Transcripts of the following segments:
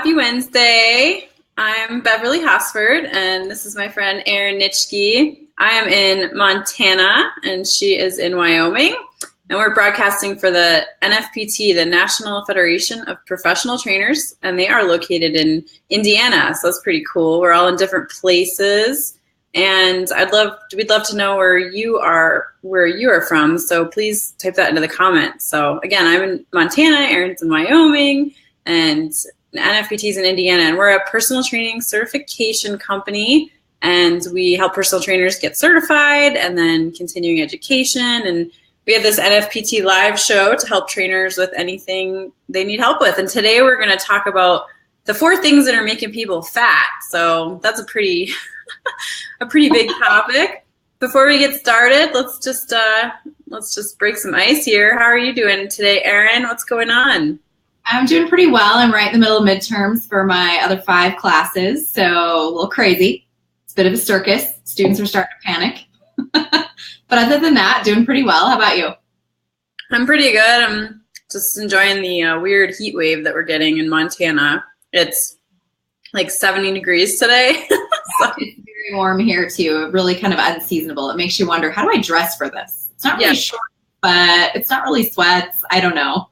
Happy Wednesday. I'm Beverly Hosford, and this is my friend Erin Nitschke. I am in Montana, and she is in Wyoming. And we're broadcasting for the NFPT, the National Federation of Professional Trainers, and they are located in Indiana, so that's pretty cool. We're all in different places, and we'd love to know where you are from, so please type that into the comments. So again, I'm in Montana, Erin's in Wyoming, and NFPT's in Indiana, and we're a personal training certification company, and we help personal trainers get certified and then continuing education. And we have this NFPT live show to help trainers with anything they need help with. And today we're going to talk about the 4 things that are making people fat. So that's a pretty big topic. Before we get started, let's just break some ice here. How are you doing today, Erin? What's going on? I'm doing pretty well. I'm right in the middle of midterms for my other 5 classes, so a little crazy. It's a bit of a circus. Students are starting to panic. But other than that, doing pretty well. How about you? I'm pretty good. I'm just enjoying the weird heat wave that we're getting in Montana. It's like 70 degrees today. So. It's very warm here too. Really kind of unseasonable. It makes you wonder, how do I dress for this? It's not really short, but it's not really sweats. I don't know.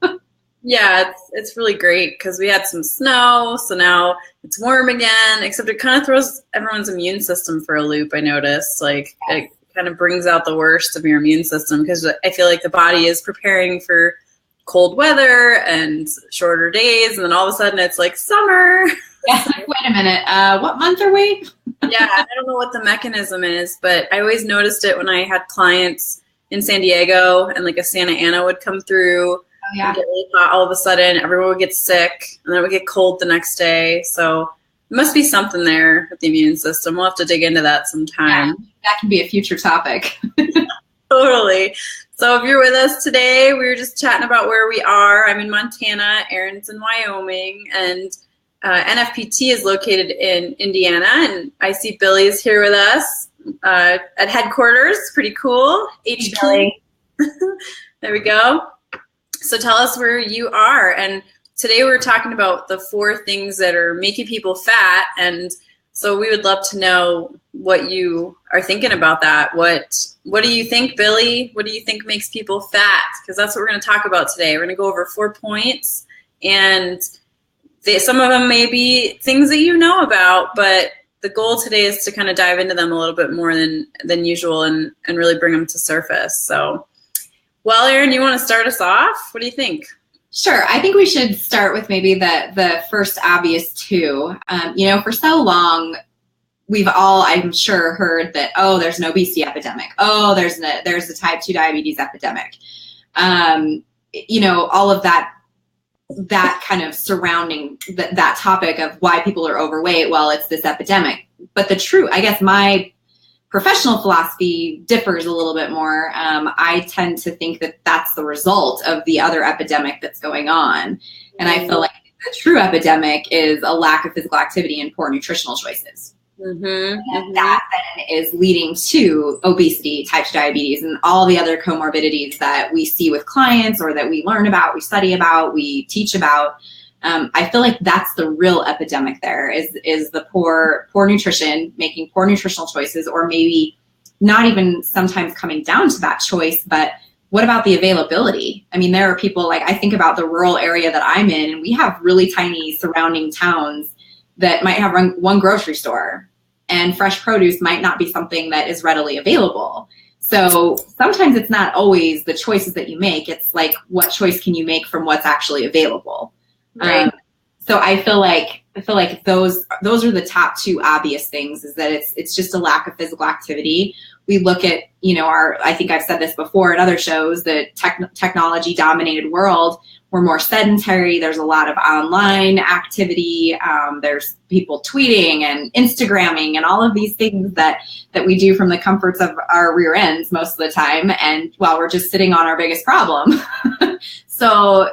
Yeah, it's really great because we had some snow, so now it's warm again, except it kind of throws everyone's immune system for a loop, I noticed. Like, it kind of brings out the worst of your immune system because I feel like the body is preparing for cold weather and shorter days, and then all of a sudden it's like summer. Yeah, wait a minute. What month are we? Yeah, I don't know what the mechanism is, but I always noticed it when I had clients in San Diego and like a Santa Ana would come through. Oh, yeah. Get really hot all of a sudden, everyone would get sick, and then it would get cold the next day. So it must be something there with the immune system. We'll have to dig into that sometime. Yeah, that can be a future topic. Totally. So if you're with us today, we were just chatting about where we are. I'm in Montana, Erin's in Wyoming, and NFPT is located in Indiana, and I see Billy is here with us at headquarters. Pretty cool. HQ. There we go. So tell us where you are. And today we're talking about the 4 things that are making people fat. And so we would love to know what you are thinking about that. What do you think, Billy? What do you think makes people fat? Because that's what we're going to talk about today. We're going to go over 4 points. And some of them may be things that you know about, but the goal today is to kind of dive into them a little bit more than usual and really bring them to surface. So, well, Erin, you want to start us off? What do you think? Sure. I think we should start with maybe the first obvious 2. For so long, we've all, I'm sure, heard that, oh, there's an obesity epidemic. Oh, there's a type 2 diabetes epidemic. All of that kind of surrounding that topic of why people are overweight. Well, it's this epidemic. But I guess my professional philosophy differs a little bit more. I tend to think that that's the result of the other epidemic that's going on. And I feel like the true epidemic is a lack of physical activity and poor nutritional choices. Mm-hmm. And that then is leading to obesity, type 2 diabetes, and all the other comorbidities that we see with clients or that we learn about, we study about, we teach about. I feel like that's the real epidemic there is the poor nutrition, making poor nutritional choices, or maybe not even sometimes coming down to that choice, but what about the availability? I mean, there are people, like, I think about the rural area that I'm in, and we have really tiny surrounding towns that might have one grocery store, and fresh produce might not be something that is readily available. So sometimes it's not always the choices that you make. It's like, what choice can you make from what's actually available? Right. So I feel like those are the top 2 obvious things, is that it's just a lack of physical activity. We look at, I think I've said this before in other shows, the technology dominated world. We're more sedentary. There's a lot of online activity. There's people tweeting and Instagramming and all of these things that we do from the comforts of our rear ends most of the time. And while we're just sitting on our biggest problem. So,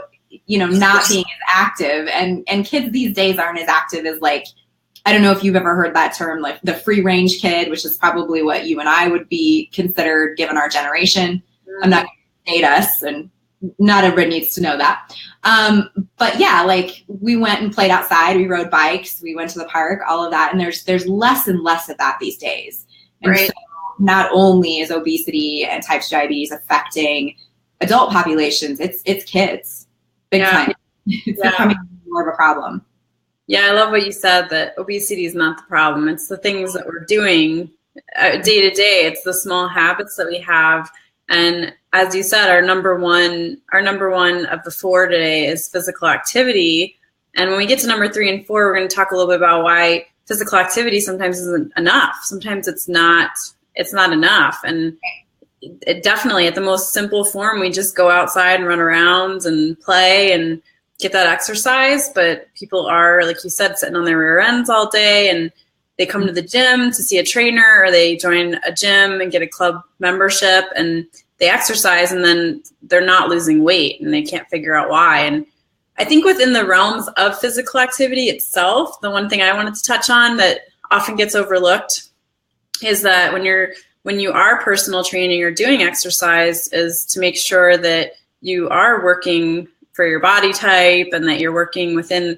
not being as active, and kids these days aren't as active as, like, I don't know if you've ever heard that term, like the free range kid, which is probably what you and I would be considered given our generation. I'm not going to date us, and not everybody needs to know that. But yeah, like we went and played outside, we rode bikes, we went to the park, all of that. And there's less and less of that these days. And Right. so not only is obesity and type 2 diabetes affecting adult populations, it's kids big time. It's becoming more of a problem. Yeah, I love what you said, that obesity is not the problem. It's the things that we're doing day to day. It's the small habits that we have. And as you said, our number one of the 4 today is physical activity. And when we get to number 3 and 4, we're going to talk a little bit about why physical activity sometimes isn't enough. Sometimes it's not enough. And it definitely, at the most simple form, we just go outside and run around and play and get that exercise. But people are, like you said, sitting on their rear ends all day, and they come to the gym to see a trainer, or they join a gym and get a club membership and they exercise, and then they're not losing weight and they can't figure out why. And I think within the realms of physical activity itself, the one thing I wanted to touch on that often gets overlooked is that when you are personal training or doing exercise, is to make sure that you are working for your body type, and that you're working within,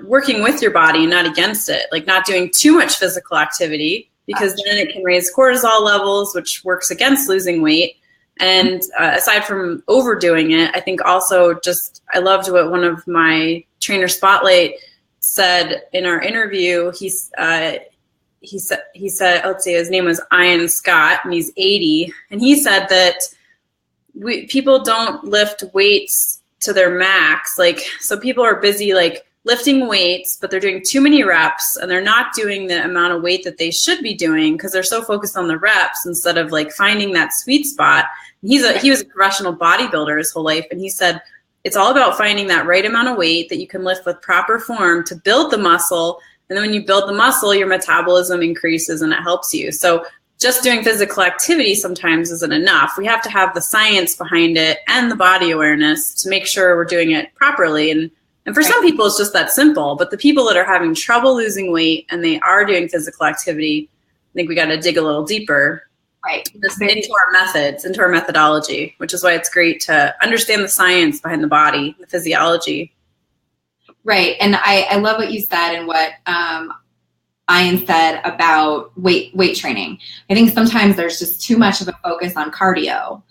working with your body and not against it, like not doing too much physical activity, because then it can raise cortisol levels, which works against losing weight. And aside from overdoing it, I think also I loved what one of my trainer Spotlight said in our interview. He said, let's see, his name was Ian Scott, and he's 80. And he said that people don't lift weights to their max. So people are busy lifting weights, but they're doing too many reps, and they're not doing the amount of weight that they should be doing because they're so focused on the reps instead of finding that sweet spot. He was a professional bodybuilder his whole life, and he said it's all about finding that right amount of weight that you can lift with proper form to build the muscle. And then when you build the muscle, your metabolism increases and it helps you. So just doing physical activity sometimes isn't enough. We have to have the science behind it and the body awareness to make sure we're doing it properly. And for some people, it's just that simple. But the people that are having trouble losing weight and they are doing physical activity, I think we got to dig a little deeper into our methods, into our methodology, which is why it's great to understand the science behind the body, the physiology. Right. And I love what you said and what Ian said about weight training. I think sometimes there's just too much of a focus on cardio.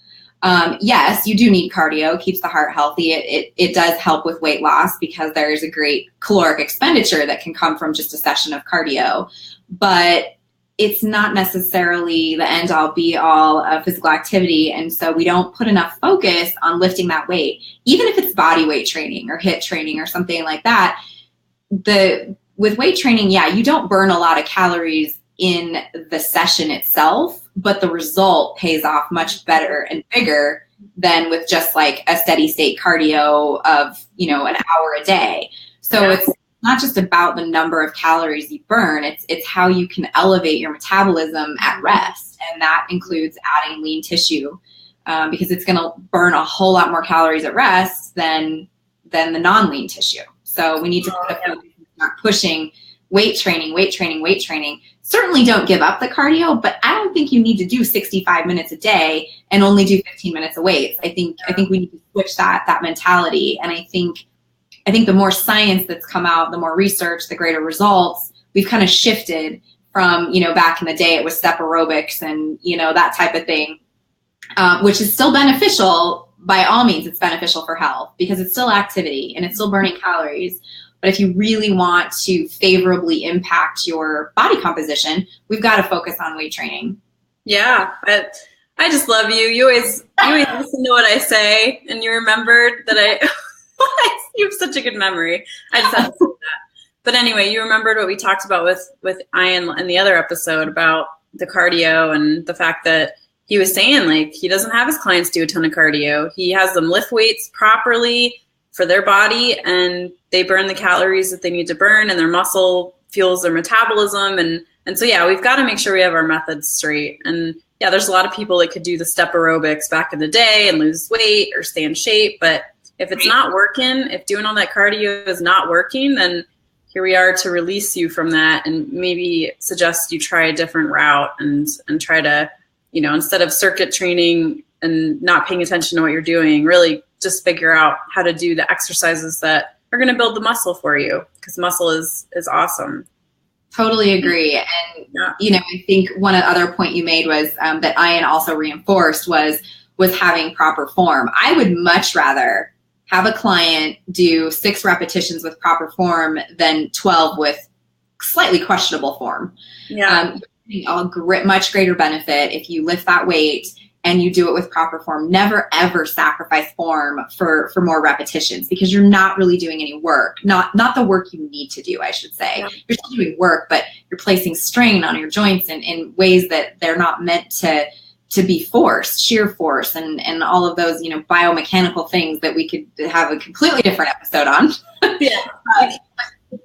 Yes, you do need cardio, keeps the heart healthy. It does help with weight loss because there's a great caloric expenditure that can come from just a session of cardio. But it's not necessarily the end all be all of physical activity. And so we don't put enough focus on lifting that weight, even if it's body weight training or HIIT training or something like that. With weight training, yeah, you don't burn a lot of calories in the session itself, but the result pays off much better and bigger than with just a steady state cardio of, an hour a day. So It's not just about the number of calories you burn, it's how you can elevate your metabolism at rest. And that includes adding lean tissue because it's going to burn a whole lot more calories at rest than the non-lean tissue. So we need to put a focus on pushing weight training. Certainly don't give up the cardio, but I don't think you need to do 65 minutes a day and only do 15 minutes of weights. I think we need to switch that mentality. And I think the more science that's come out, the more research, the greater results. We've kind of shifted from, back in the day it was step aerobics and, that type of thing, which is still beneficial. By all means, it's beneficial for health because it's still activity and it's still burning calories. But if you really want to favorably impact your body composition, we've got to focus on weight training. Yeah, I just love you. You always listen to what I say, and you remembered that you have such a good memory. I just have to say that. But anyway, you remembered what we talked about with Ian in the other episode about the cardio and the fact that he was saying he doesn't have his clients do a ton of cardio. He has them lift weights properly for their body, and they burn the calories that they need to burn, and their muscle fuels their metabolism. And so, yeah, we've got to make sure we have our methods straight. And yeah, there's a lot of people that could do the step aerobics back in the day and lose weight or stay in shape. But if it's not working, if doing all that cardio is not working, then here we are to release you from that and maybe suggest you try a different route and try to, instead of circuit training and not paying attention to what you're doing. Really just figure out how to do the exercises that are going to build the muscle for you, because muscle is awesome. Totally agree. And, I think one other point you made was that Ian also reinforced was having proper form. I would much rather have a client do 6 repetitions with proper form than 12 with slightly questionable form. Yeah. Much greater benefit if you lift that weight and you do it with proper form. Never, ever sacrifice form for more repetitions, because you're not really doing any work. Not the work you need to do, I should say. Yeah. You're still doing work, but you're placing strain on your joints in ways that they're not meant to be forced, shear force, and all of those, biomechanical things that we could have a completely different episode on. Yeah.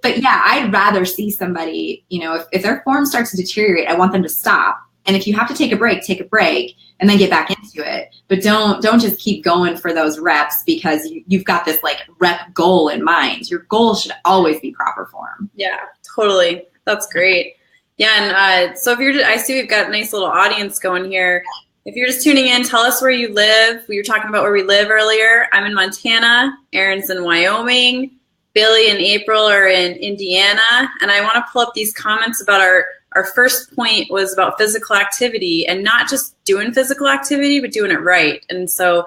But yeah, I'd rather see somebody, if their form starts to deteriorate, I want them to stop. And if you have to take a break and then get back into it. But don't just keep going for those reps because you've got this like rep goal in mind. Your goal should always be proper form. Yeah, totally. That's great. Yeah, and so I see we've got a nice little audience going here. If you're just tuning in, tell us where you live. We were talking about where we live earlier. I'm in Montana. Erin's in Wyoming. Billy and April are in Indiana. And I want to pull up these comments about our first point was about physical activity, and not just doing physical activity, but doing it right. And so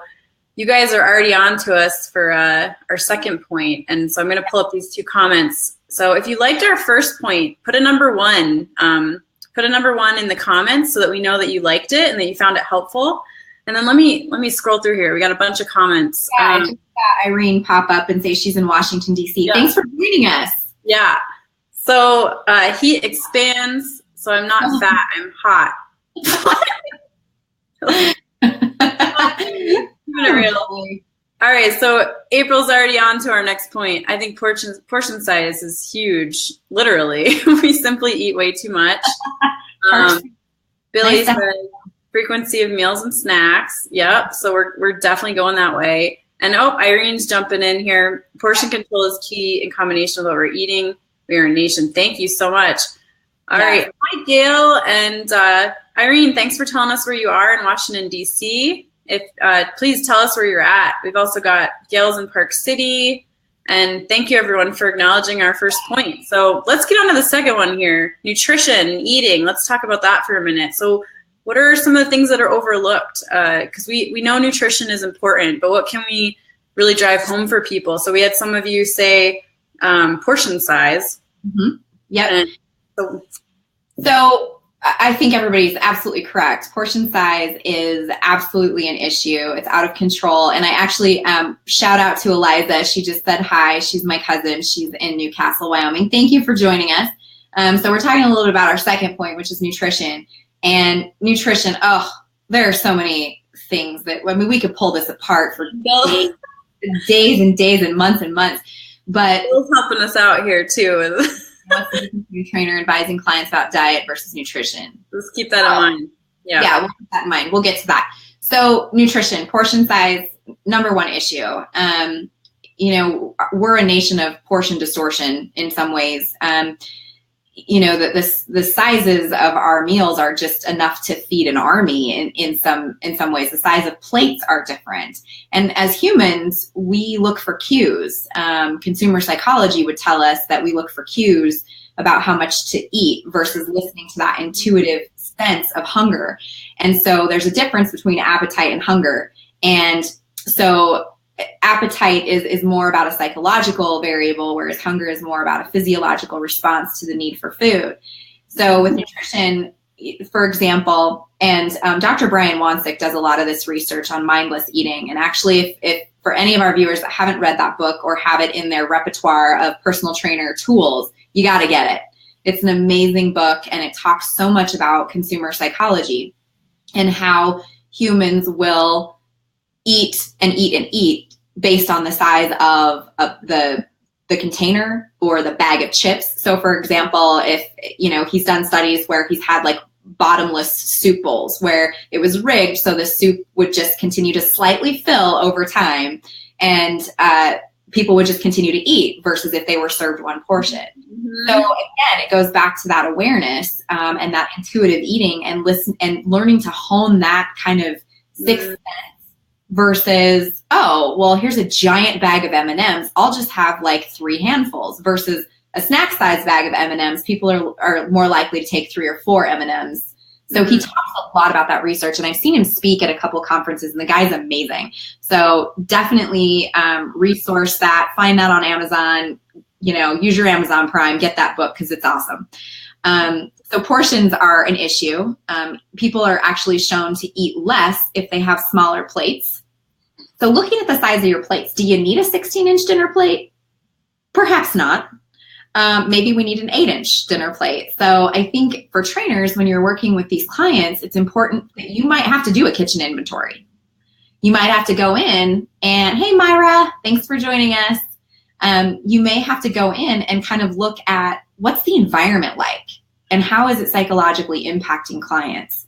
you guys are already on to us for our second point. And so I'm going to pull up these 2 comments. So if you liked our first point, put a number 1. Put a number 1 in the comments so that we know that you liked it and that you found it helpful. And then let me scroll through here. We got a bunch of comments. Yeah, I just saw Irene pop up and say she's in Washington, D.C. Yeah. Thanks for joining us. Yeah. So heat expands. So I'm not fat. I'm hot. Keeping it real. All right. So April's already on to our next point. I think portion size is huge. Literally, we simply eat way too much. Billy said frequency of meals and snacks. Yep. So we're definitely going that way. And Irene's jumping in here. Portion control is key in combination with what we're eating. We are a nation. Thank you so much. All right. Hi, Gail and Irene. Thanks for telling us where you are in Washington, D.C. If please tell us where you're at. We've also got Gail's in Park City. And thank you, everyone, for acknowledging our first point. So let's get on to the second one here. Nutrition and eating. Let's talk about that for a minute. So what are some of the things that are overlooked? Because we know nutrition is important, but what can we really drive home for people? So we had some of you say portion size. Mm-hmm. Yep. So I think everybody's absolutely correct. Portion size is absolutely an issue. It's out of control. And I actually shout out to Eliza. She just said hi. She's my cousin. She's in Newcastle, Wyoming. Thank you for joining us. So we're talking a little bit about our second point, which is nutrition. And nutrition, there are so many things that, we could pull this apart for days and days and months. But Bill's helping us out here too. Trainer advising clients about diet versus nutrition. Let's keep that in mind. Yeah, we'll keep that in mind. We'll get to that. So nutrition, portion size, number 1 issue. We're a nation of portion distortion in some ways. The sizes of our meals are just enough to feed an army in some ways. The size of plates are different. And as humans, we look for cues. Consumer psychology would tell us that we look for cues about how much to eat versus listening to that intuitive sense of hunger. And so there's a difference between appetite and hunger. And so appetite is more about a psychological variable, whereas hunger is more about a physiological response to the need for food. So with nutrition, for example, and Dr. Brian Wansink does a lot of this research on mindless eating. And actually, if for any of our viewers that haven't read that book or have it in their repertoire of personal trainer tools, you got to get it. It's an amazing book, and it talks so much about consumer psychology and how humans will eat and eat and eat based on the size of the container or the bag of chips. So for example, if, he's done studies where he's had like bottomless soup bowls where it was rigged so the soup would just continue to slightly fill over time, and people would just continue to eat versus if they were served 1 portion. Mm-hmm. So again, it goes back to that awareness and that intuitive eating and learning to hone that kind of 6 cents versus, oh, well, here's a giant bag of M&Ms. I'll just have like 3 handfuls versus a snack size bag of M&Ms. People are more likely to take 3 or 4 M&Ms. So he talks a lot about that research, and I've seen him speak at a couple conferences, and the guy's amazing. So definitely resource that, find that on Amazon, use your Amazon Prime, get that book because it's awesome. So portions are an issue. People are actually shown to eat less if they have smaller plates. So looking at the size of your plates, do you need a 16-inch dinner plate? Perhaps not. Maybe we need an 8-inch dinner plate. So I think for trainers, when you're working with these clients, it's important that you might have to do a kitchen inventory. You might have to go in and, hey, Myra, thanks for joining us. You may have to go in and kind of look at what's the environment like and how is it psychologically impacting clients?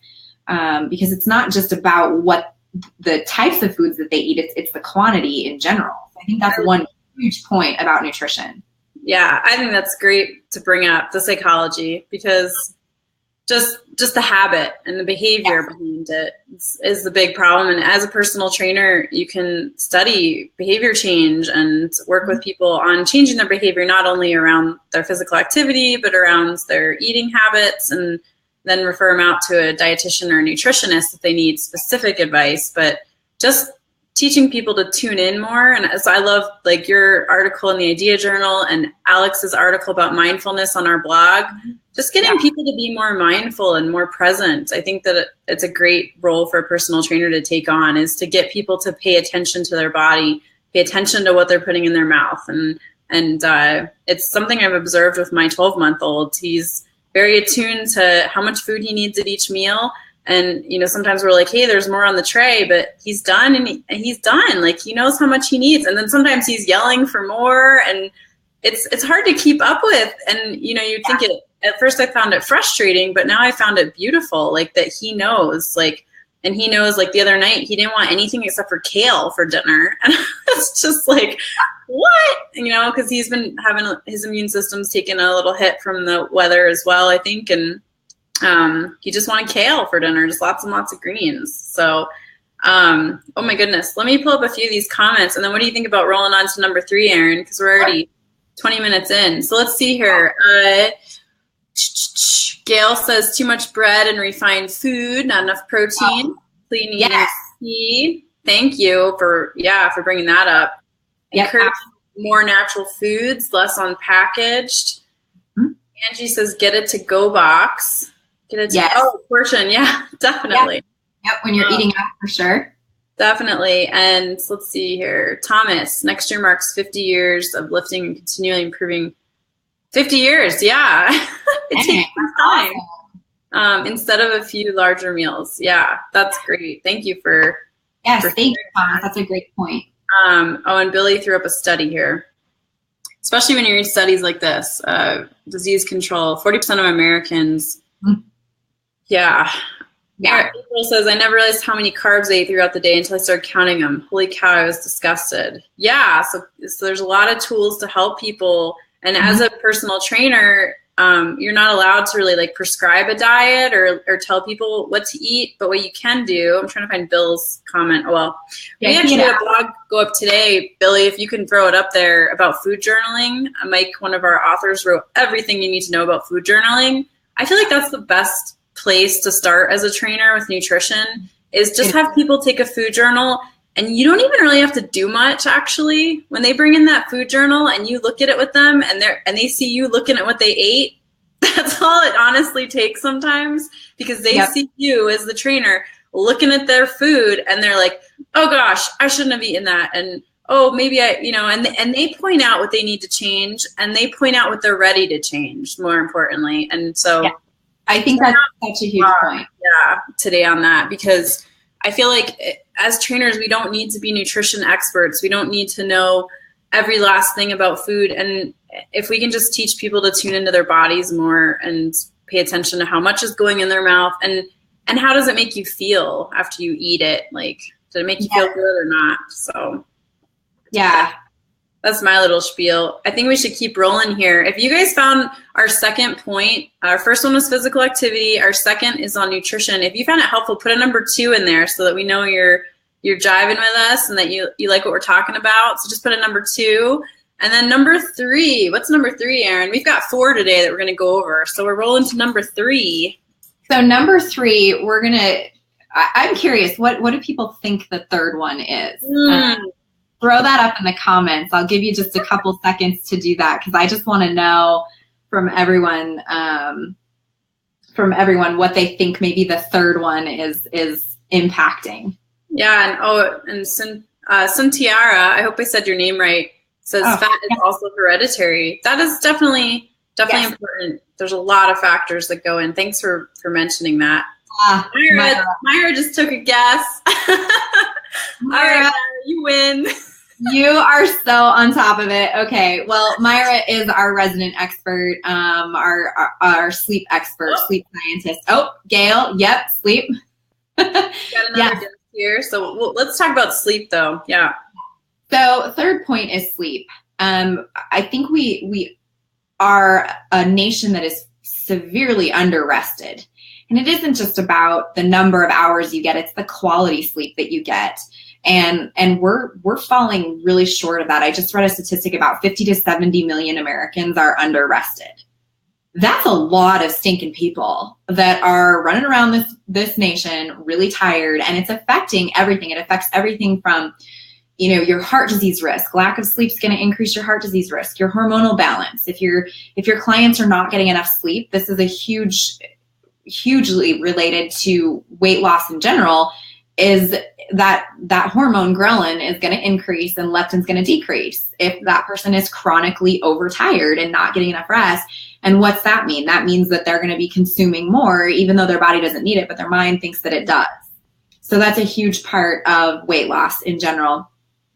Because it's not just about what the types of foods that they eat, it's the quantity in general. I think that's one huge point about nutrition. Yeah, I think that's great to bring up, the psychology, because just the habit and the behavior behind it is the big problem. And as a personal trainer, you can study behavior change and work with people on changing their behavior, not only around their physical activity, but around their eating habits, and then refer them out to a dietitian or a nutritionist if they need specific advice. But just teaching people to tune in more. And so I love like your article in the Idea Journal and Alex's article about mindfulness on our blog, just getting people to be more mindful and more present. I think that it's a great role for a personal trainer to take on, is to get people to pay attention to their body, pay attention to what they're putting in their mouth. And it's something I've observed with my 12-month-old. He's very attuned to how much food he needs at each meal. And, sometimes we're like, hey, there's more on the tray, but he's done and he's done. Like, he knows how much he needs. And then sometimes he's yelling for more, and it's hard to keep up with. And, you'd think at first I found it frustrating, but now I found it beautiful, like that he knows, like, and he knows, like the other night, he didn't want anything except for kale for dinner. And it's just like, what? Because he's been having his immune system's taken a little hit from the weather as well, I think. And he just wanted kale for dinner, just lots and lots of greens. So, oh my goodness. Let me pull up a few of these comments. And then what do you think about rolling on to number 3, Erin? Because we're already 20 minutes in. So let's see here. Gail says too much bread and refined food, not enough protein. Clean eating key. Thank you for bringing that up. Encourage more natural foods, less unpackaged. Angie says get a to-go box. Portion. Yeah, definitely. Yep, when you're eating out, for sure. Definitely. And let's see here. Thomas, next year marks 50 years of lifting and continually improving. 50 years, yeah. It takes time. Awesome. Instead of a few larger meals. Yeah, that's great. Thank you for. Yes, thank you, Thomas. That's a great point. And Billy threw up a study here. Especially when you're in studies like this, disease control, 40% of Americans. Yeah. April says, I never realized how many carbs I ate throughout the day until I started counting them. Holy cow, I was disgusted. Yeah, so there's a lot of tools to help people. And as a personal trainer, you're not allowed to really like prescribe a diet or tell people what to eat. But what you can do, I'm trying to find Bill's comment. We actually had a blog go up today, Billy, if you can throw it up there, about food journaling. Mike, one of our authors, wrote everything you need to know about food journaling. I feel like that's the best place to start as a trainer with nutrition, is just have people take a food journal, and you don't even really have to do much actually. When they bring in that food journal and you look at it with them and they see you looking at what they ate, that's all it honestly takes sometimes, because they see you as the trainer looking at their food and they're like, oh gosh, I shouldn't have eaten that. And oh, maybe and they point out what they need to change, and they point out what they're ready to change, more importantly. And so I think that's such a huge point. Yeah, today on that, because I feel like as trainers, we don't need to be nutrition experts. We don't need to know every last thing about food. And if we can just teach people to tune into their bodies more and pay attention to how much is going in their mouth, and how does it make you feel after you eat it? Like, did it make you feel good or not? So, yeah. That's my little spiel. I think we should keep rolling here. If you guys found our second point, our first one was physical activity. Our second is on nutrition. If you found it helpful, put a number 2 in there so that we know you're jiving with us and that you like what we're talking about. So just put a number 2. And then number 3, what's number 3, Erin? We've got 4 today that we're going to go over. So we're rolling to number 3. So number 3, I'm curious, what do people think the third one is? Throw that up in the comments. I'll give you just a couple seconds to do that because I just want to know from everyone what they think maybe the third one is impacting. Yeah, and Suntiara, I hope I said your name right, says fat is also hereditary. That is definitely yes. Important. There's a lot of factors that go in. Thanks for mentioning that. Myra just took a guess. Myra. All right, Myra, you win. You are so on top of it. Okay, well, Myra is our resident expert, our sleep expert, sleep scientist. Oh, Gail, yep, sleep. Got another guest here. So let's talk about sleep, though. Yeah. So third point is sleep. I think we are a nation that is severely under-rested. And it isn't just about the number of hours you get, it's the quality sleep that you get. And we're falling really short of that. I just read a statistic about 50 to 70 million Americans are under-rested. That's a lot of stinking people that are running around this nation really tired, and it's affecting everything. It affects everything from, your heart disease risk. Lack of sleep is going to increase your heart disease risk, your hormonal balance. If your clients are not getting enough sleep, this is a hugely related to weight loss in general, is that hormone ghrelin is going to increase and leptin's going to decrease if that person is chronically overtired and not getting enough rest. And what's that mean? That means that they're going to be consuming more, even though their body doesn't need it, but their mind thinks that it does. So that's a huge part of weight loss in general.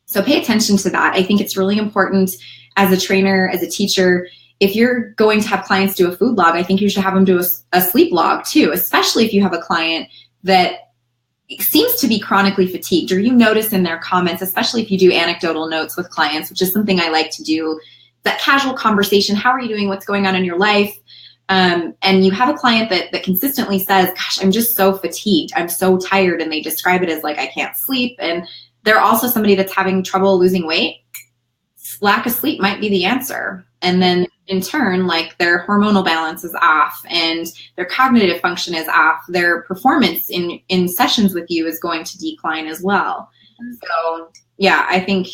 So pay attention to that. I think it's really important as a trainer, as a teacher. If you're going to have clients do a food log, I think you should have them do a sleep log too, especially if you have a client that seems to be chronically fatigued, or you notice in their comments, especially if you do anecdotal notes with clients, which is something I like to do, that casual conversation. How are you doing? What's going on in your life? And you have a client that consistently says, gosh, I'm just so fatigued. I'm so tired. And they describe it as like, I can't sleep. And they're also somebody that's having trouble losing weight. Lack of sleep might be the answer. And then in turn, like their hormonal balance is off and their cognitive function is off. Their performance in sessions with you is going to decline as well. So yeah, I think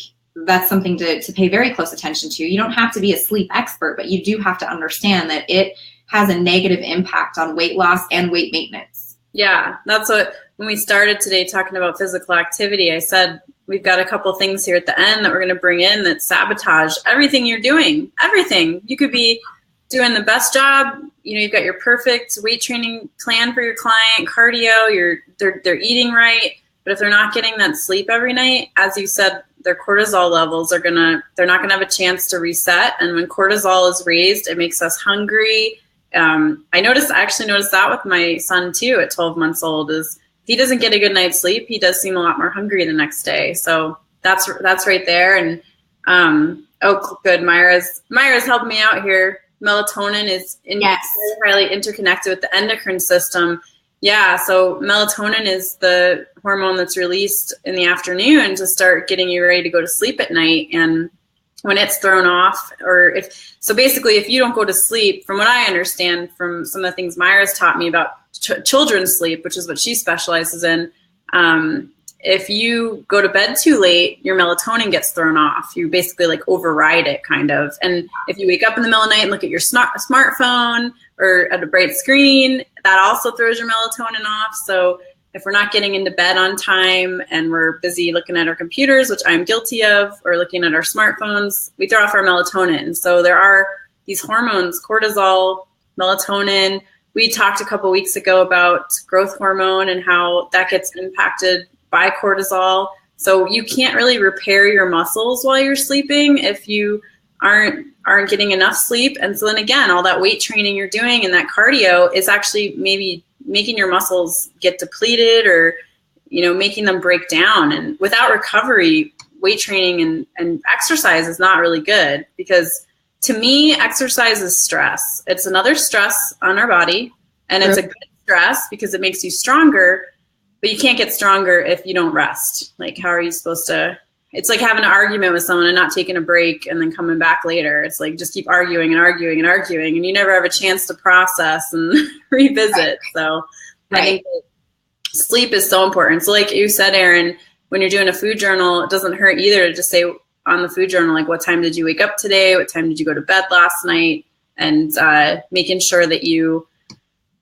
that's something to pay very close attention to. You don't have to be a sleep expert, but you do have to understand that it has a negative impact on weight loss and weight maintenance. Yeah, that's what, when we started today talking about physical activity, I said, we've got a couple things here at the end that we're going to bring in that sabotage everything you're doing. Everything. You could be doing the best job. You've got your perfect weight training plan for your client, cardio, they're eating right. But if they're not getting that sleep every night, as you said, their cortisol levels they're not going to have a chance to reset. And when cortisol is raised, it makes us hungry. I actually noticed that with my son too at 12 months old, is if he doesn't get a good night's sleep, he does seem a lot more hungry the next day. So that's right there. And good. Myra's helping me out here. Melatonin is very highly interconnected with the endocrine system. Yeah, so melatonin is the hormone that's released in the afternoon to start getting you ready to go to sleep at night. And when it's thrown off, basically if you don't go to sleep, from what I understand from some of the things Myra's taught me about children's sleep, which is what she specializes in, if you go to bed too late, your melatonin gets thrown off. You basically like override it kind of. And if you wake up in the middle of the night and look at your smartphone or at a bright screen, that also throws your melatonin off. So if we're not getting into bed on time and we're busy looking at our computers, which I'm guilty of, or looking at our smartphones, we throw off our melatonin. So there are these hormones, cortisol, melatonin. We talked a couple weeks ago about growth hormone and how that gets impacted by cortisol. So you can't really repair your muscles while you're sleeping if you aren't getting enough sleep. And so then again, all that weight training you're doing and that cardio is actually maybe making your muscles get depleted or, making them break down. And without recovery, weight training and exercise is not really good, because to me, exercise is stress. It's another stress on our body, and it's a good stress because it makes you stronger, but you can't get stronger if you don't rest. Like, how are you supposed to, it's like having an argument with someone and not taking a break and then coming back later. It's like, just keep arguing and arguing and arguing, and you never have a chance to process and revisit. So I think that sleep is so important. So like you said, Erin, when you're doing a food journal, it doesn't hurt either to just say on the food journal, like, what time did you wake up today? What time did you go to bed last night? And making sure that you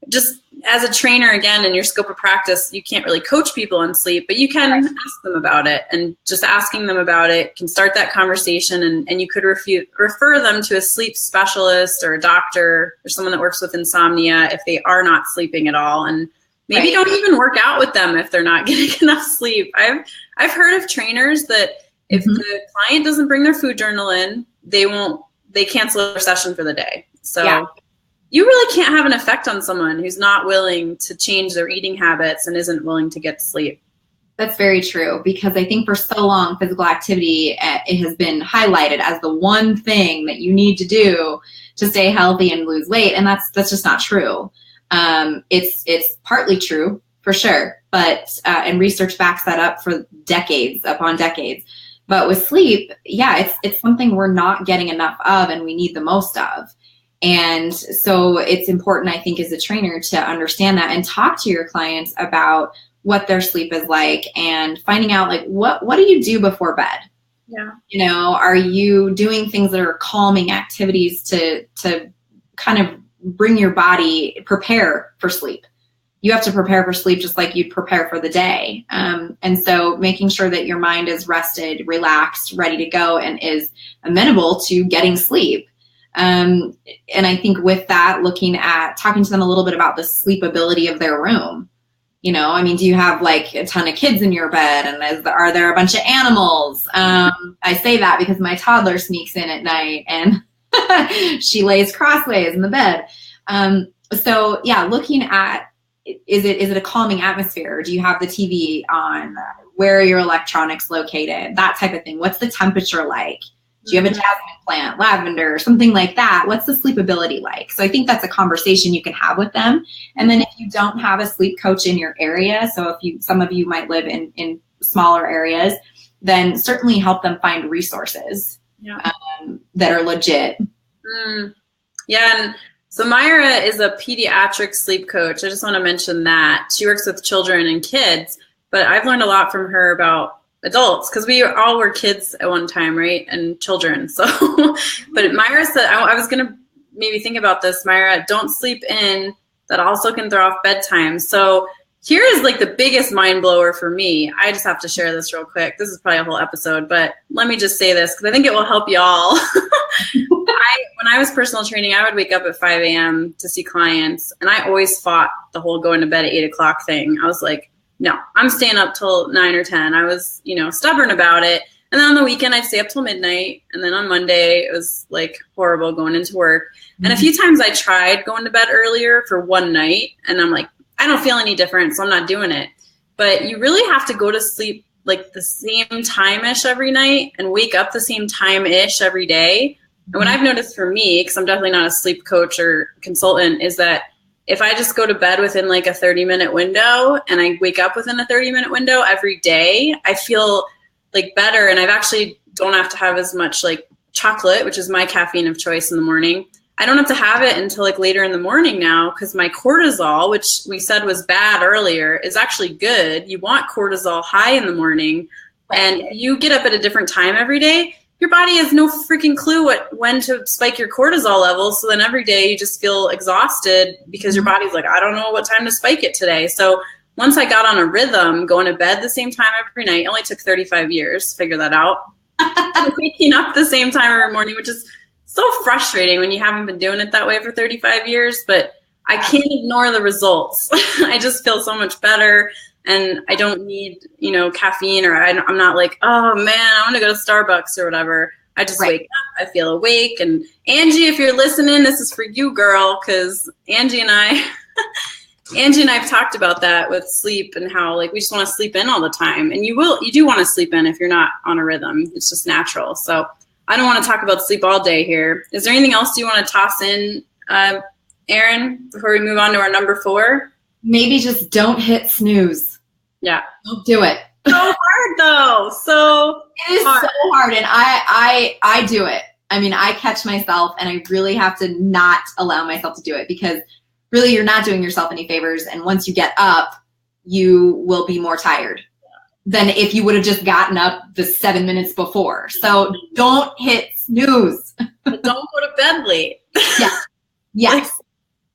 just, as a trainer, again, in your scope of practice, you can't really coach people on sleep, but you can ask them about it, and just asking them about it can start that conversation. And you could refer them to a sleep specialist or a doctor or someone that works with insomnia if they are not sleeping at all. And maybe don't even work out with them if they're not getting enough sleep. I've heard of trainers that if the client doesn't bring their food journal in, they cancel their session for the day. So you really can't have an effect on someone who's not willing to change their eating habits and isn't willing to get sleep. That's very true, because I think for so long, physical activity, it has been highlighted as the one thing that you need to do to stay healthy and lose weight. And that's just not true. It's partly true for sure, but, and research backs that up for decades upon decades. But with sleep, it's something we're not getting enough of and we need the most of. And so it's important, I think, as a trainer to understand that and talk to your clients about what their sleep is like, and finding out, like, what do you do before bed? Yeah. You know, are you doing things that are calming activities to kind of bring your body, prepare for sleep? You have to prepare for sleep just like you'd prepare for the day. And so making sure that your mind is rested, relaxed, ready to go, and is amenable to getting sleep. And I think with that, talking to them a little bit about the sleepability of their room. You know, I mean, do you have like a ton of kids in your bed, and are there a bunch of animals? I say that because my toddler sneaks in at night and she lays crossways in the bed. So yeah, looking at, is it a calming atmosphere? Do you have the TV on? Where are your electronics located? That type of thing. What's the temperature like? Do you have a jasmine plant, lavender, something like that? What's the sleepability like? So I think that's a conversation you can have with them. And then if you don't have a sleep coach in your area, so if some of you might live in smaller areas, then certainly help them find resources that are legit. Yeah, and so Myra is a pediatric sleep coach. I just want to mention that. She works with children and kids, but I've learned a lot from her about adults, because we all were kids at one time, right? And children. So, but Myra said, I was going to maybe think about this, Myra, don't sleep in. That also can throw off bedtime. So here is like the biggest mind blower for me. I just have to share this real quick. This is probably a whole episode, but let me just say this, because I think it will help y'all. When I was personal training, I would wake up at 5 a.m. to see clients, and I always fought the whole going to bed at 8 o'clock thing. I was like, no, I'm staying up till 9 or 10. I was, stubborn about it. And then on the weekend, I'd stay up till midnight. And then on Monday, it was like horrible going into work. And a few times I tried going to bed earlier for one night, and I'm like, I don't feel any different, so I'm not doing it. But you really have to go to sleep like the same time-ish every night and wake up the same time-ish every day. And what I've noticed for me, because I'm definitely not a sleep coach or consultant, is that if I just go to bed within like a 30-minute window and I wake up within a 30-minute window every day, I feel like better. And I've actually don't have to have as much like chocolate, which is my caffeine of choice in the morning. I don't have to have it until like later in the morning now, because my cortisol, which we said was bad earlier, is actually good. You want cortisol high in the morning, and you get up at a different time every day. Your body has no freaking clue when to spike your cortisol levels. So then every day you just feel exhausted because your body's like, I don't know what time to spike it today. So once I got on a rhythm, going to bed the same time every night, it only took 35 years to figure that out. Waking up the same time every morning, which is so frustrating when you haven't been doing it that way for 35 years, but I can't ignore the results. I just feel so much better. And I don't need, caffeine, or I'm not like, oh man, I want to go to Starbucks or whatever. I just wake up, I feel awake. And Angie, if you're listening, this is for you, girl, because Angie and I, Angie and I've talked about that with sleep and how like we just want to sleep in all the time. And you do want to sleep in if you're not on a rhythm. It's just natural. So I don't want to talk about sleep all day here. Is there anything else you want to toss in, Erin, before we move on to our number 4? Maybe just don't hit snooze. Yeah. Don't do it. So hard though. So it is hard. So hard. And I do it. I mean, I catch myself and I really have to not allow myself to do it, because really you're not doing yourself any favors. And once you get up, you will be more tired than if you would have just gotten up the 7 minutes before. So don't hit snooze. But don't go to bed late. Yeah. Yes.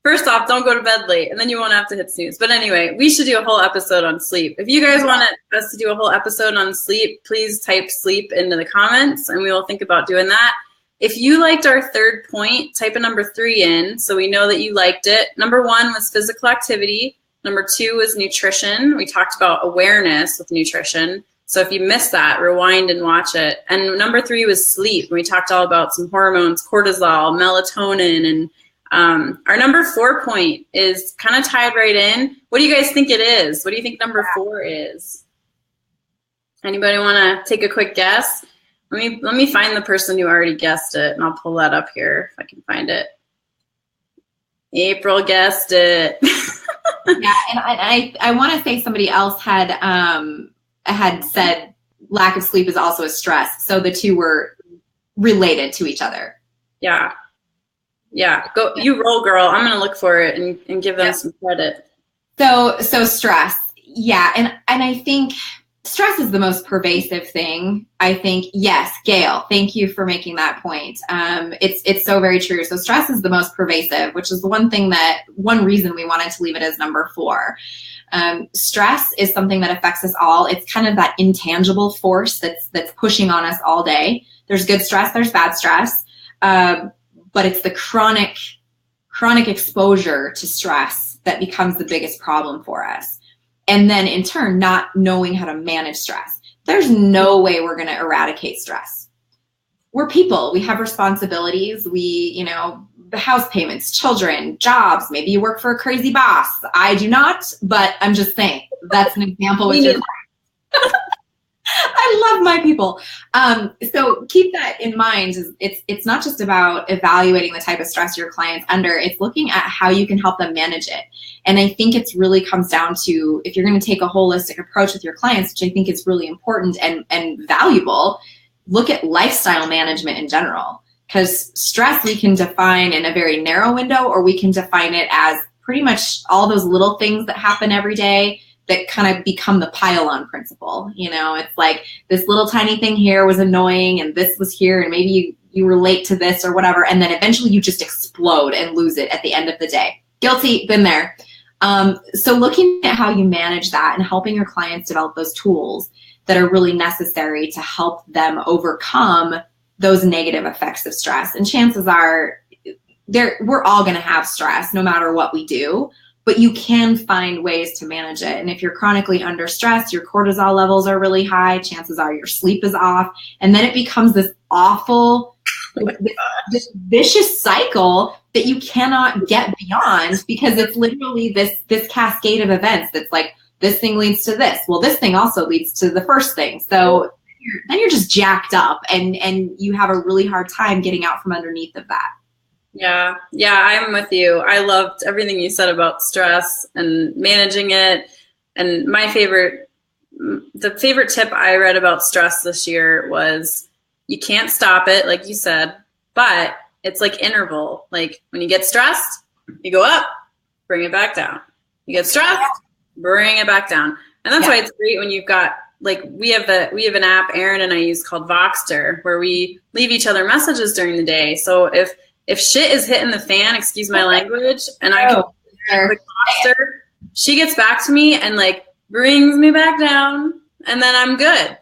First off, don't go to bed late, and then you won't have to hit snooze. But anyway, we should do a whole episode on sleep. If you guys want us to do a whole episode on sleep, please type sleep into the comments, and we will think about doing that. If you liked our 3rd point, type a number 3 in so we know that you liked it. Number 1 was physical activity. Number 2 was nutrition. We talked about awareness with nutrition. So if you missed that, rewind and watch it. And number 3 was sleep. We talked all about some hormones, cortisol, melatonin, and our number 4 point is kind of tied right in. What do you guys think it is? What do you think number 4 is? Anybody want to take a quick guess? Let me find the person who already guessed it, and I'll pull that up here if I can find it. April guessed it. Yeah, and I want to say somebody else had said lack of sleep is also a stress, so the two were related to each other. Yeah. Yeah, go. You roll, girl. I'm gonna look for it and give them some credit. So stress, yeah, and I think stress is the most pervasive thing. I think, yes, Gail, thank you for making that point. It's so very true. So stress is the most pervasive, which is the one reason we wanted to leave it as number 4. Stress is something that affects us all. It's kind of that intangible force that's pushing on us all day. There's good stress, there's bad stress. But it's the chronic exposure to stress that becomes the biggest problem for us. And then in turn, not knowing how to manage stress. There's no way we're going to eradicate stress. We're people. We have responsibilities. The house payments, children, jobs. Maybe you work for a crazy boss. I do not, but I'm just saying that's an example with your I love my people. So keep that in mind. It's not just about evaluating the type of stress your client's under. It's looking at how you can help them manage it. And I think it's really comes down to, if you're going to take a holistic approach with your clients, which I think is really important and valuable, look at lifestyle management in general. Because stress we can define in a very narrow window, or we can define it as pretty much all those little things that happen every day that kind of become the pile-on principle. It's like this little tiny thing here was annoying, and this was here, and maybe you relate to this or whatever, and then eventually you just explode and lose it at the end of the day. Guilty, been there. So looking at how you manage that and helping your clients develop those tools that are really necessary to help them overcome those negative effects of stress. And chances are we're all going to have stress no matter what we do. But you can find ways to manage it. And if you're chronically under stress, your cortisol levels are really high, chances are your sleep is off. And then it becomes this awful, this vicious cycle that you cannot get beyond, because it's literally this cascade of events that's like, this thing leads to this. Well, this thing also leads to the first thing. So then you're just jacked up, and you have a really hard time getting out from underneath of that. Yeah, I'm with you. I loved everything you said about stress and managing it. And the favorite tip I read about stress this year was, you can't stop it, like you said, but it's like interval. Like when you get stressed, you go up, bring it back down. You get stressed, bring it back down. And that's why it's great when you've got, like, we have an app Erin and I use called Voxter, where we leave each other messages during the day. So if shit is hitting the fan, excuse my language, and I can click Voxter, she gets back to me and like brings me back down, and then I'm good,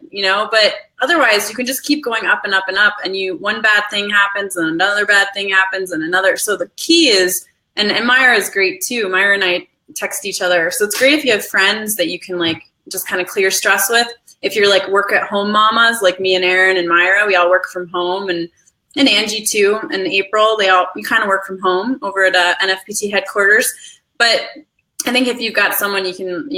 but otherwise you can just keep going up and up and up, and one bad thing happens and another bad thing happens and another. So the key is, and Myra is great too. Myra and I text each other. So it's great if you have friends that you can like just kind of clear stress with. If you're like work at home mamas, like me and Erin and Myra, we all work from home, and Angie too, and April, we kind of work from home over at NFPT headquarters. But I think if you've got someone, you can,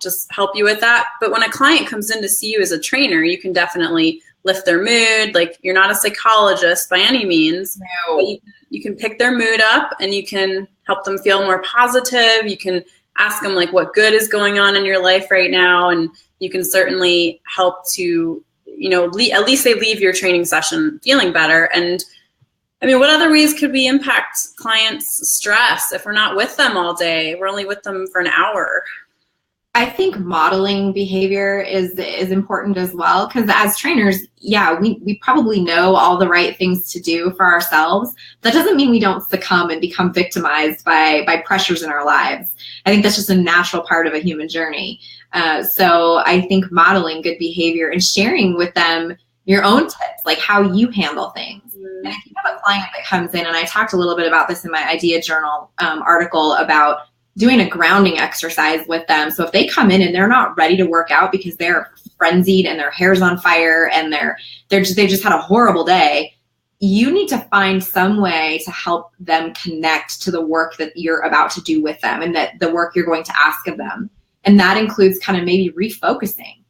just help you with that. But when a client comes in to see you as a trainer, you can definitely lift their mood. Like, you're not a psychologist by any means. No. But you can pick their mood up, and you can help them feel more positive. You can ask them like what good is going on in your life right now. And you can certainly help to, at least they leave your training session feeling better. And I mean, what other ways could we impact clients' stress if we're not with them all day? We're only with them for an hour. I think modeling behavior is important as well, because as trainers, we probably know all the right things to do for ourselves. That doesn't mean we don't succumb and become victimized by pressures in our lives. I think that's just a natural part of a human journey. So I think modeling good behavior and sharing with them your own tips, like how you handle things. And if you have a client that comes in, and I talked a little bit about this in my idea journal article about doing a grounding exercise with them. So if they come in and they're not ready to work out because they're frenzied and their hair's on fire and they just had a horrible day, you need to find some way to help them connect to the work that you're about to do with them and that the work you're going to ask of them. And that includes kind of maybe refocusing,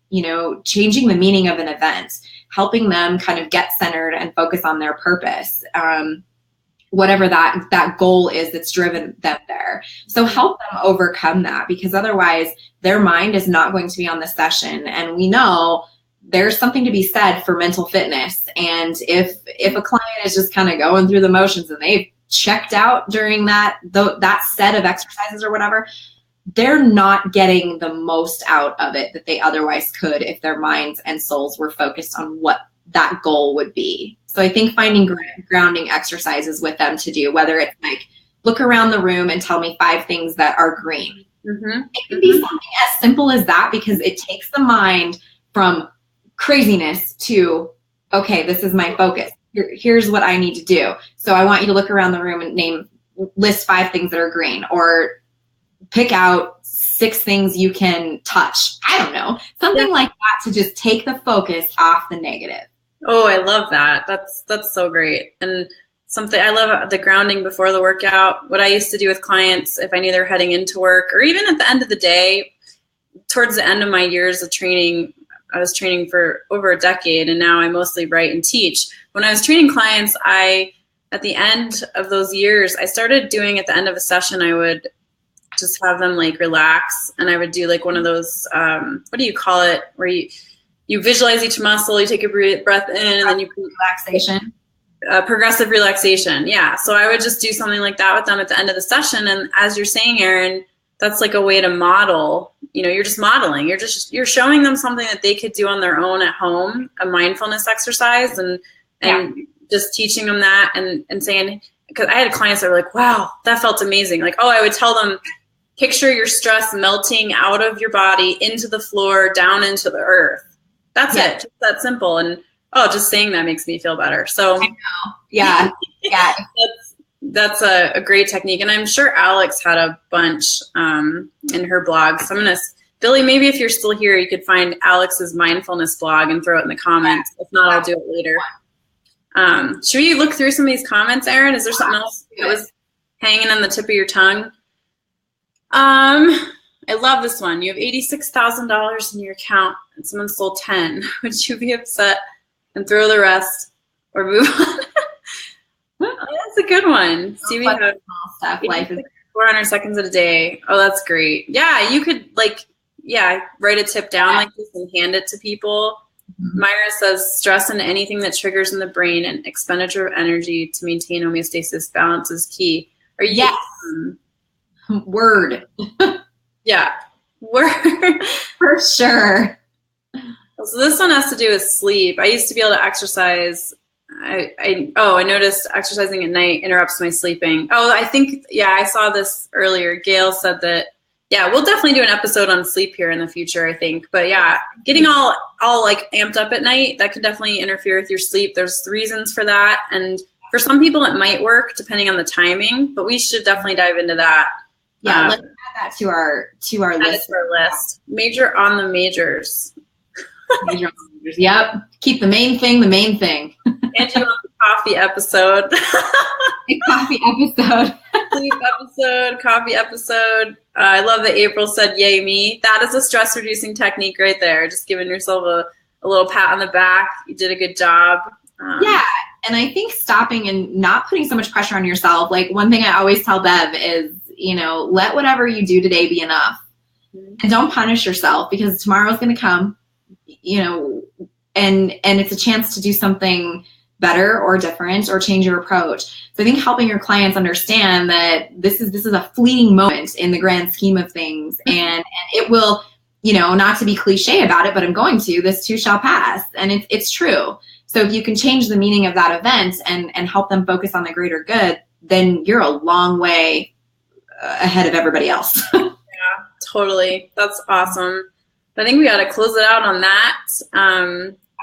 changing the meaning of an event, helping them kind of get centered and focus on their purpose, whatever that goal is that's driven them there. So help them overcome that, because otherwise their mind is not going to be on the session. And we know there's something to be said for mental fitness. And if a client is just kind of going through the motions and they've checked out during that set of exercises or whatever, they're not getting the most out of it that they otherwise could if their minds and souls were focused on what that goal would be. So I think finding grounding exercises with them to do, whether it's like, look around the room and tell me 5 things that are green. Mm-hmm. It can be something as simple as that, because it takes the mind from craziness to, okay, this is my focus. Here's what I need to do. So I want you to look around the room and list 5 things that are green, or pick out 6 things you can touch. I don't know, something like that, to just take the focus off the negative. Oh, I love that. That's so great. And something I love, the grounding before the workout. What I used to do with clients, if I knew they're heading into work, or even at the end of the day, towards the end of my years of training, I was training for over a decade, and now I mostly write and teach. When I was training clients, at the end of those years, I started doing, at the end of a session, I would just have them like relax, and I would do like one of those, what do you call it, where you visualize each muscle, you take a breath in, and then you relaxation. Progressive relaxation. Yeah. So I would just do something like that with them at the end of the session. And as you're saying, Erin, that's like a way to model, you're just modeling. You're showing them something that they could do on their own at home, a mindfulness exercise, and just teaching them that and saying, because I had clients that were like, wow, that felt amazing. Like, I would tell them, picture your stress melting out of your body into the floor, down into the earth. That's it. Just that simple. And just saying that makes me feel better. So I know. Yeah. That's a great technique. And I'm sure Alex had a bunch in her blog. So I'm going to, Billy, maybe if you're still here, you could find Alex's mindfulness blog and throw it in the comments. If not, I'll do it later. Should we look through some of these comments, Erin? Is there something else that was hanging on the tip of your tongue? I love this one. You have $86,000 in your account and someone stole 10. Would you be upset and throw the rest or move on? That's a good one. See, we have small stuff. Life is 400 seconds a day. Oh, that's great. Yeah, you could write a tip down like this and hand it to people. Mm-hmm. Myra says, stress and anything that triggers in the brain and expenditure of energy to maintain homeostasis balance is key. Are you? Yes. Word. Yeah. Word. For sure. So this one has to do with sleep. I used to be able to exercise. I noticed exercising at night interrupts my sleeping. I saw this earlier. Gail said that, we'll definitely do an episode on sleep here in the future, I think. But getting all like amped up at night, that could definitely interfere with your sleep. There's reasons for that. And for some people it might work depending on the timing, but we should definitely dive into that. Yeah, let's add that to our list. Major on the majors. Major on the majors. Yep. Keep the main thing the main thing. And you want the coffee episode. A coffee episode. sleep episode, coffee episode. I love that April said, yay me. That is a stress reducing technique right there. Just giving yourself a little pat on the back. You did a good job. Yeah. And I think stopping and not putting so much pressure on yourself. Like one thing I always tell Bev is, let whatever you do today be enough. And don't punish yourself because tomorrow's going to come, and it's a chance to do something better or different or change your approach. So I think helping your clients understand that this is a fleeting moment in the grand scheme of things, and it will, not to be cliche about it, but I'm going to, this too shall pass. And it's true. So if you can change the meaning of that event and help them focus on the greater good, then you're a long way ahead of everybody else. Yeah, totally. That's awesome. I think we got to close it out on that.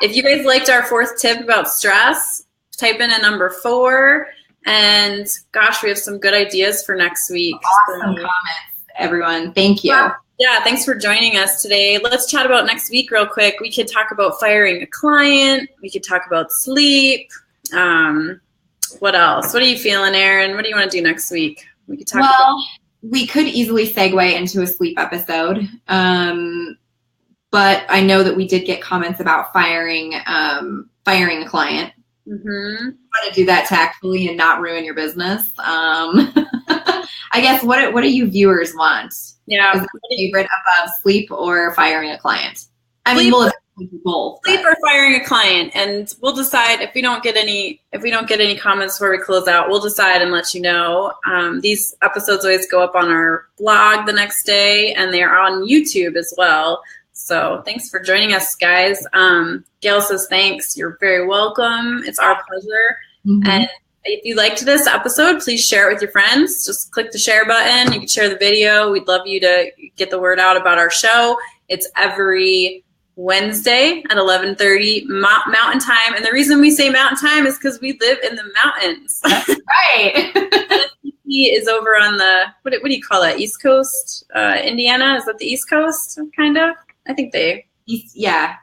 If you guys liked our 4th tip about stress, type in a number 4. And gosh, we have some good ideas for next week. Awesome comments, everyone. Thank you. Yeah, thanks for joining us today. Let's chat about next week real quick. We could talk about firing a client. We could talk about sleep. What else? What are you feeling, Erin? What do you want to do next week? We could talk about. We could easily segue into a sleep episode. But I know that we did get comments about firing a client. Mm-hmm. How to do that tactfully and not ruin your business. I guess what do you viewers want? Yeah. Is it favorite above sleep or firing a client? I mean, we'll do both. Sleep or firing a client, and we'll decide if we don't get any comments before we close out. We'll decide and let you know. These episodes always go up on our blog the next day, and they are on YouTube as well. So thanks for joining us, guys. Gail says thanks. You're very welcome. It's our pleasure. Mm-hmm. And if you liked this episode, please share it with your friends. Just click the share button. You can share the video. We'd love you to get the word out about our show. It's every Wednesday at 11:30 Mountain Time. And the reason we say Mountain Time is because we live in the mountains. That's right. NFPT is over on the, what do you call that? East Coast, Indiana? Is that the East Coast, kind of? I think yeah.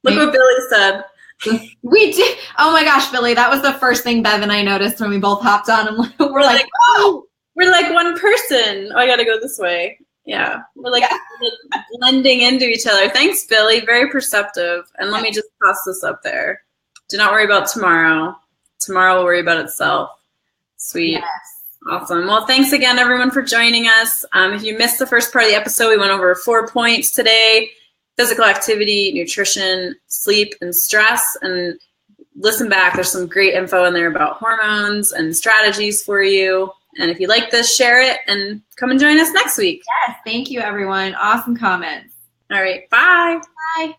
Look what Billy said. We did. Oh my gosh, Billy, that was the first thing Bev and I noticed when we both hopped on. And we're like, oh, we're like one person. Oh, I got to go this way. Yeah. We're like blending into each other. Thanks, Billy. Very perceptive. And let me just toss this up there. Do not worry about tomorrow. Tomorrow will worry about itself. Sweet. Yes. Awesome. Well, thanks again, everyone, for joining us. If you missed the first part of the episode, we went over 4 points today: physical activity, nutrition, sleep, and stress. And listen back. There's some great info in there about hormones and strategies for you. And if you like this, share it and come and join us next week. Yes. Thank you, everyone. Awesome comments. All right. Bye. Bye.